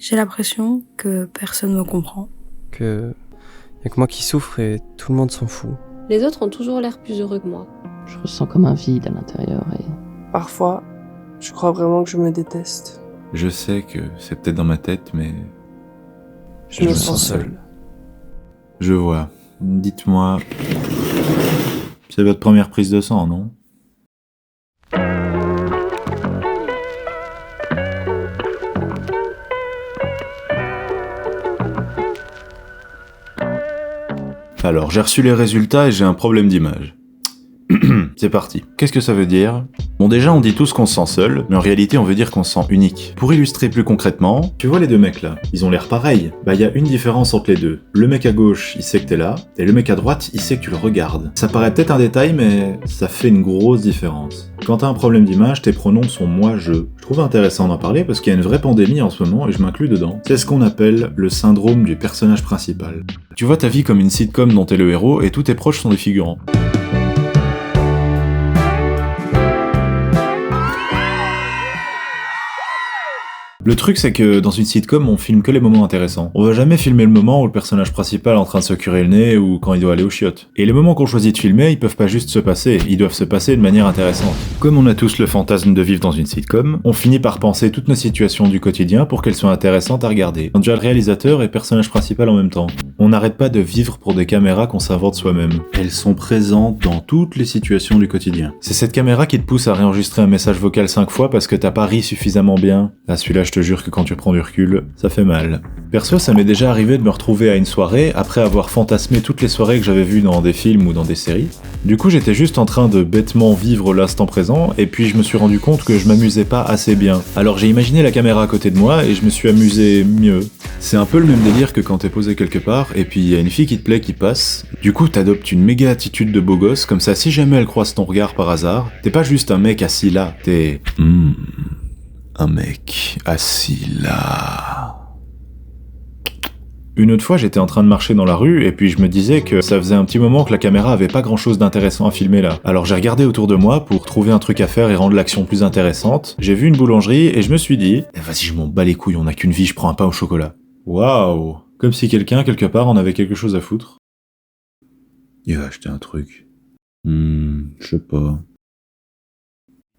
J'ai l'impression que personne me comprend. Que y a que moi qui souffre et tout le monde s'en fout. Les autres ont toujours l'air plus heureux que moi. Je ressens comme un vide à l'intérieur et... Parfois, je crois vraiment que je me déteste. Je sais que c'est peut-être dans ma tête, mais... Je me sens seul. Je vois. Dites-moi... C'est votre première prise de sang, non ? Alors, j'ai reçu les résultats et j'ai un problème d'image. C'est parti. Qu'est-ce que ça veut dire ? Bon, déjà, on dit tous qu'on se sent seul, mais en réalité, on veut dire qu'on se sent unique. Pour illustrer plus concrètement, tu vois les deux mecs là, ils ont l'air pareils. Bah, il y a une différence entre les deux. Le mec à gauche, il sait que t'es là, et le mec à droite, il sait que tu le regardes. Ça paraît peut-être un détail, mais ça fait une grosse différence. Quand t'as un problème d'image, tes pronoms sont moi-je. Je trouve intéressant d'en parler parce qu'il y a une vraie pandémie en ce moment et je m'inclus dedans. C'est ce qu'on appelle le syndrome du personnage principal. Tu vois ta vie comme une sitcom dont t'es le héros et tous tes proches sont des figurants. Le truc, c'est que dans une sitcom, on filme que les moments intéressants. On va jamais filmer le moment où le personnage principal est en train de se curer le nez ou quand il doit aller aux chiottes. Et les moments qu'on choisit de filmer, ils peuvent pas juste se passer, ils doivent se passer de manière intéressante. Comme on a tous le fantasme de vivre dans une sitcom, on finit par penser toutes nos situations du quotidien pour qu'elles soient intéressantes à regarder. On devient le réalisateur et personnage principal en même temps. On n'arrête pas de vivre pour des caméras qu'on s'invente soi-même. Elles sont présentes dans toutes les situations du quotidien. C'est cette caméra qui te pousse à réenregistrer un message vocal 5 fois parce que t'as pas ri suffisamment bien. Ah, celui-là, je te jure que quand tu prends du recul, ça fait mal. Perso, ça m'est déjà arrivé de me retrouver à une soirée après avoir fantasmé toutes les soirées que j'avais vues dans des films ou dans des séries. Du coup, j'étais juste en train de bêtement vivre l'instant présent et puis je me suis rendu compte que je m'amusais pas assez bien. Alors j'ai imaginé la caméra à côté de moi et je me suis amusé mieux. C'est un peu le même délire que quand t'es posé quelque part et puis il y a une fille qui te plaît qui passe. Du coup, t'adoptes une méga attitude de beau gosse, comme ça si jamais elle croise ton regard par hasard, t'es pas juste un mec assis là, t'es... un mec assis là. Une autre fois, j'étais en train de marcher dans la rue et puis je me disais que ça faisait un petit moment que la caméra avait pas grand chose d'intéressant à filmer là. Alors j'ai regardé autour de moi pour trouver un truc à faire et rendre l'action plus intéressante. J'ai vu une boulangerie et je me suis dit, vas-y, je m'en bats les couilles, on a qu'une vie, je prends un pain au chocolat. Waouh! Comme si quelqu'un, quelque part, en avait quelque chose à foutre. Il va acheter un truc. Je sais pas.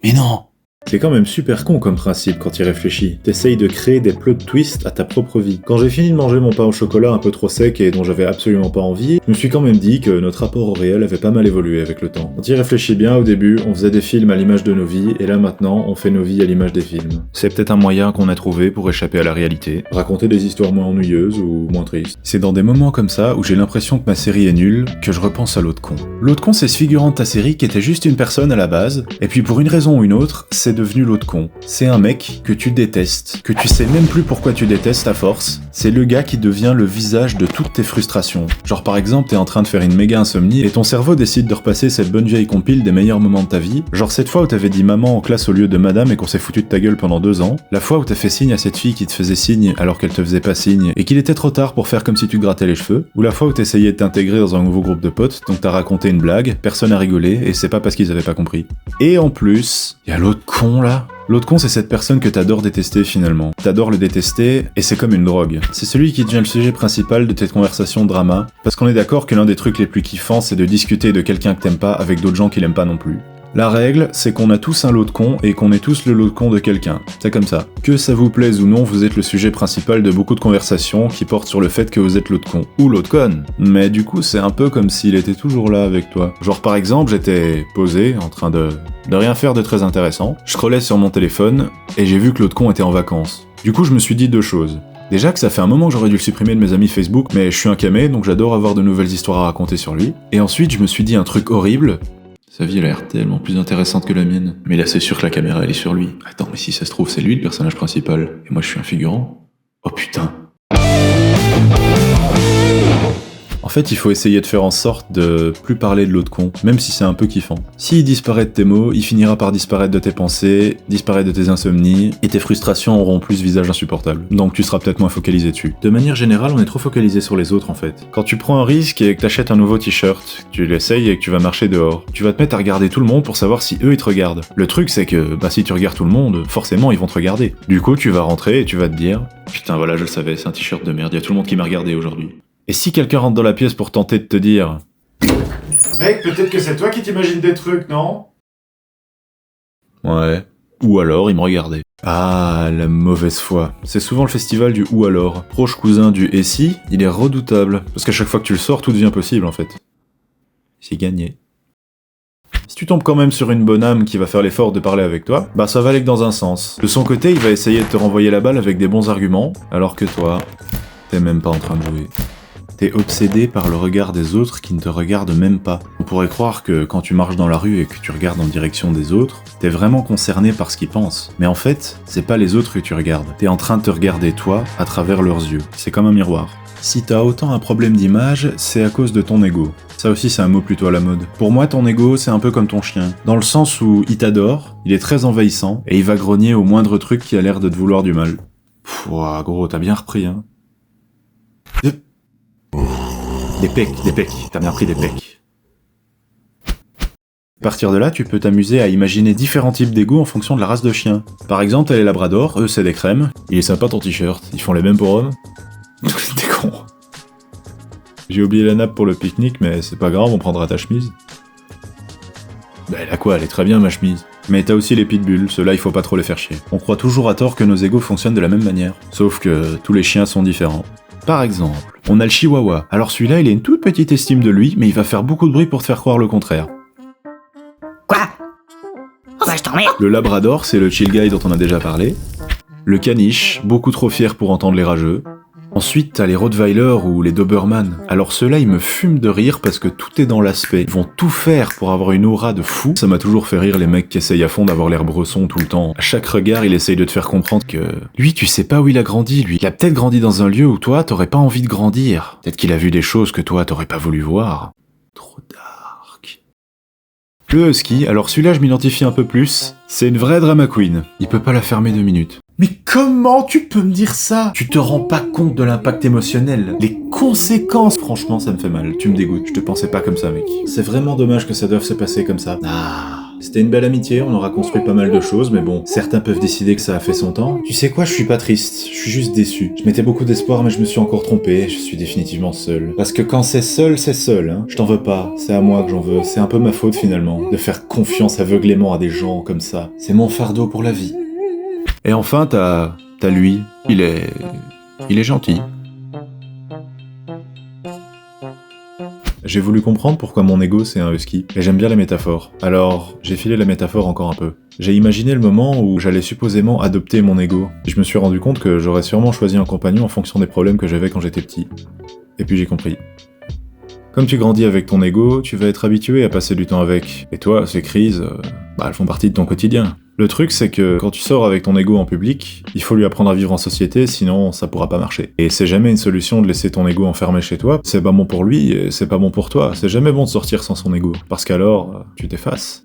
Mais non! C'est quand même super con comme principe quand tu y réfléchis. T'essayes de créer des plot twists à ta propre vie. Quand j'ai fini de manger mon pain au chocolat un peu trop sec et dont j'avais absolument pas envie, je me suis quand même dit que notre rapport au réel avait pas mal évolué avec le temps. Quand tu y réfléchis bien, au début, on faisait des films à l'image de nos vies, et là maintenant, on fait nos vies à l'image des films. C'est peut-être un moyen qu'on a trouvé pour échapper à la réalité, raconter des histoires moins ennuyeuses ou moins tristes. C'est dans des moments comme ça où j'ai l'impression que ma série est nulle, que je repense à l'autre con. L'autre con, c'est ce figurant de ta série qui était juste une personne à la base, et puis pour une raison ou une autre, c'est devenu l'autre con. C'est un mec que tu détestes, que tu sais même plus pourquoi tu détestes à force. C'est le gars qui devient le visage de toutes tes frustrations. Genre par exemple, t'es en train de faire une méga insomnie et ton cerveau décide de repasser cette bonne vieille compile des meilleurs moments de ta vie. Genre cette fois où t'avais dit maman en classe au lieu de madame et qu'on s'est foutu de ta gueule pendant 2 ans. La fois où t'as fait signe à cette fille qui te faisait signe alors qu'elle te faisait pas signe et qu'il était trop tard pour faire comme si tu te grattais les cheveux. Ou la fois où t'essayais de t'intégrer dans un nouveau groupe de potes, donc t'as raconté une blague, personne a rigolé et c'est pas parce qu'ils avaient pas compris. Et en plus, y a l'autre con là. L'autre con, c'est cette personne que t'adores détester finalement. T'adores le détester, et c'est comme une drogue. C'est celui qui devient le sujet principal de tes conversations drama, parce qu'on est d'accord que l'un des trucs les plus kiffants, c'est de discuter de quelqu'un que t'aimes pas avec d'autres gens qui l'aiment pas non plus. La règle, c'est qu'on a tous un lot de con et qu'on est tous le lot de con de quelqu'un. C'est comme ça. Que ça vous plaise ou non, vous êtes le sujet principal de beaucoup de conversations qui portent sur le fait que vous êtes l'autre con. Ou l'autre conne. Mais du coup, c'est un peu comme s'il était toujours là avec toi. Genre par exemple, j'étais posé, en train de rien faire de très intéressant. Je scrollais sur mon téléphone et j'ai vu que l'autre con était en vacances. Du coup, je me suis dit 2 choses. Déjà que ça fait un moment que j'aurais dû le supprimer de mes amis Facebook, mais je suis un camé, donc j'adore avoir de nouvelles histoires à raconter sur lui. Et ensuite, je me suis dit un truc horrible. Sa vie a l'air tellement plus intéressante que la mienne. Mais là, c'est sûr que la caméra, elle est sur lui. Attends, mais si ça se trouve, c'est lui le personnage principal. Et moi, je suis un figurant. Oh putain. En fait, il faut essayer de faire en sorte de plus parler de l'autre con, même si c'est un peu kiffant. S'il disparaît de tes mots, il finira par disparaître de tes pensées, disparaître de tes insomnies, et tes frustrations auront plus visage insupportable. Donc tu seras peut-être moins focalisé dessus. De manière générale, on est trop focalisé sur les autres en fait. Quand tu prends un risque et que t'achètes un nouveau t-shirt, tu l'essayes et que tu vas marcher dehors, tu vas te mettre à regarder tout le monde pour savoir si eux ils te regardent. Le truc c'est que, si tu regardes tout le monde, forcément ils vont te regarder. Du coup, tu vas rentrer et tu vas te dire « Putain voilà, je le savais, c'est un t-shirt de merde, y a tout le monde qui m'a regardé aujourd'hui. » Et si quelqu'un rentre dans la pièce pour tenter de te dire « Mec, peut-être que c'est toi qui t'imagines des trucs, non ?» Ouais. Ou alors, il me regardait. Ah, la mauvaise foi. C'est souvent le festival du ou alors. Proche cousin du et si, il est redoutable. Parce qu'à chaque fois que tu le sors, tout devient possible en fait. C'est gagné. Si tu tombes quand même sur une bonne âme qui va faire l'effort de parler avec toi, ça va aller que dans un sens. De son côté, il va essayer de te renvoyer la balle avec des bons arguments, alors que toi, t'es même pas en train de jouer. T'es obsédé par le regard des autres qui ne te regardent même pas. On pourrait croire que quand tu marches dans la rue et que tu regardes en direction des autres, t'es vraiment concerné par ce qu'ils pensent. Mais en fait, c'est pas les autres que tu regardes. T'es en train de te regarder toi à travers leurs yeux. C'est comme un miroir. Si t'as autant un problème d'image, c'est à cause de ton ego. Ça aussi c'est un mot plutôt à la mode. Pour moi, ton ego, c'est un peu comme ton chien. Dans le sens où il t'adore, il est très envahissant, et il va grogner au moindre truc qui a l'air de te vouloir du mal. Pouah, gros, t'as bien repris, hein. Des pecs, t'as bien pris des pecs. À partir de là, tu peux t'amuser à imaginer différents types d'ego en fonction de la race de chien. Par exemple, t'as les labradors, eux c'est des crèmes. Il est sympa ton t-shirt, ils font les mêmes pour hommes. T'es con. J'ai oublié la nappe pour le pique-nique, mais c'est pas grave, on prendra ta chemise. Elle a quoi, elle est très bien ma chemise. Mais t'as aussi les pitbulls, ceux-là il faut pas trop les faire chier. On croit toujours à tort que nos égos fonctionnent de la même manière. Sauf que tous les chiens sont différents. Par exemple, on a le chihuahua. Alors celui-là, il a une toute petite estime de lui, mais il va faire beaucoup de bruit pour te faire croire le contraire. Quoi? Oh bah je t'emmerde. Le labrador, c'est le chill guy dont on a déjà parlé. Le caniche, beaucoup trop fier pour entendre les rageux. Ensuite, t'as les Rottweiler ou les Doberman. Alors ceux-là, ils me fument de rire parce que tout est dans l'aspect. Ils vont tout faire pour avoir une aura de fou. Ça m'a toujours fait rire les mecs qui essayent à fond d'avoir l'air bresson tout le temps. À chaque regard, il essaye de te faire comprendre que... Lui, tu sais pas où il a grandi, lui. Il a peut-être grandi dans un lieu où toi, t'aurais pas envie de grandir. Peut-être qu'il a vu des choses que toi, t'aurais pas voulu voir. Trop dark. Le husky, alors celui-là, je m'identifie un peu plus. C'est une vraie drama queen. Il peut pas la fermer 2 minutes. Mais comment tu peux me dire ça? Tu te rends pas compte de l'impact émotionnel, les conséquences. Franchement, ça me fait mal. Tu me dégoûtes. Je te pensais pas comme ça, mec. C'est vraiment dommage que ça doive se passer comme ça. C'était une belle amitié, on aura construit pas mal de choses, mais bon, certains peuvent décider que ça a fait son temps. Tu sais quoi, je suis pas triste, je suis juste déçu. Je mettais beaucoup d'espoir, mais je me suis encore trompé, je suis définitivement seul. Parce que quand c'est seul, hein. Je t'en veux pas, c'est à moi que j'en veux, c'est un peu ma faute finalement, de faire confiance aveuglément à des gens comme ça. C'est mon fardeau pour la vie. Et enfin, t'as lui, il est gentil. J'ai voulu comprendre pourquoi mon ego c'est un husky, et j'aime bien les métaphores. Alors, j'ai filé la métaphore encore un peu. J'ai imaginé le moment où j'allais supposément adopter mon ego, et je me suis rendu compte que j'aurais sûrement choisi un compagnon en fonction des problèmes que j'avais quand j'étais petit. Et puis j'ai compris. Comme tu grandis avec ton ego, tu vas être habitué à passer du temps avec. Et toi, ces crises, elles font partie de ton quotidien. Le truc, c'est que quand tu sors avec ton ego en public, il faut lui apprendre à vivre en société, sinon ça pourra pas marcher. Et c'est jamais une solution de laisser ton ego enfermé chez toi, c'est pas bon pour lui, et c'est pas bon pour toi. C'est jamais bon de sortir sans son ego, parce qu'alors, tu t'effaces.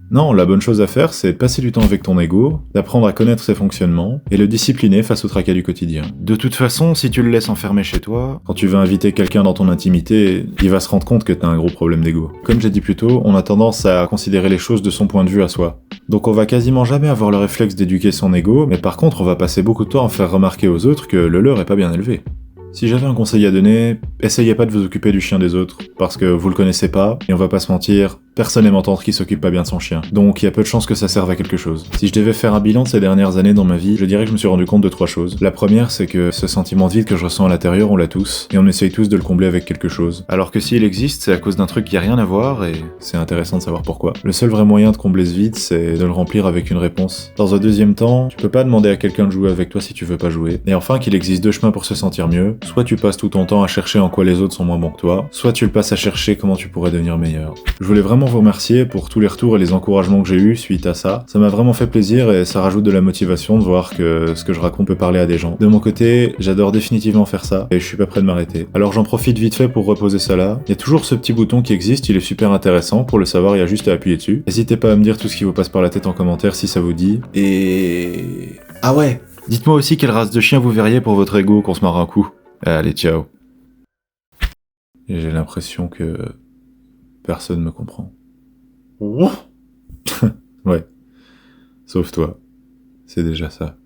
Non, la bonne chose à faire, c'est de passer du temps avec ton ego, d'apprendre à connaître ses fonctionnements, et le discipliner face au tracas du quotidien. De toute façon, si tu le laisses enfermer chez toi, quand tu vas inviter quelqu'un dans ton intimité, il va se rendre compte que t'as un gros problème d'ego. Comme j'ai dit plus tôt, on a tendance à considérer les choses de son point de vue à soi. Donc on va quasiment jamais avoir le réflexe d'éduquer son ego, mais par contre on va passer beaucoup de temps à faire remarquer aux autres que le leur est pas bien élevé. Si j'avais un conseil à donner, essayez pas de vous occuper du chien des autres, parce que vous le connaissez pas, et on va pas se mentir, personne n'aime entendre qu'il s'occupe pas bien de son chien. Donc il y a peu de chances que ça serve à quelque chose. Si je devais faire un bilan de ces dernières années dans ma vie, je dirais que je me suis rendu compte de 3 choses. La première, c'est que ce sentiment de vide que je ressens à l'intérieur, on l'a tous, et on essaye tous de le combler avec quelque chose. Alors que s'il existe, c'est à cause d'un truc qui a rien à voir, et c'est intéressant de savoir pourquoi. Le seul vrai moyen de combler ce vide, c'est de le remplir avec une réponse. Dans un deuxième temps, tu peux pas demander à quelqu'un de jouer avec toi si tu veux pas jouer. Et enfin, qu'il existe 2 chemins pour se sentir mieux. Soit tu passes tout ton temps à chercher en quoi les autres sont moins bons que toi, soit tu le passes à chercher comment tu pourrais devenir meilleur. Je voulais vraiment vous remercier pour tous les retours et les encouragements que j'ai eus suite à ça. Ça m'a vraiment fait plaisir et ça rajoute de la motivation de voir que ce que je raconte peut parler à des gens. De mon côté, j'adore définitivement faire ça et je suis pas prêt de m'arrêter. Alors j'en profite vite fait pour reposer ça là. Il y a toujours ce petit bouton qui existe, il est super intéressant. Pour le savoir, il y a juste à appuyer dessus. N'hésitez pas à me dire tout ce qui vous passe par la tête en commentaire si ça vous dit. Et... ah ouais, dites-moi aussi quelle race de chien vous verriez pour votre ego qu'on se marre un coup. Allez, ciao. Et j'ai l'impression que personne me comprend. Ouais. Sauf toi. C'est déjà ça.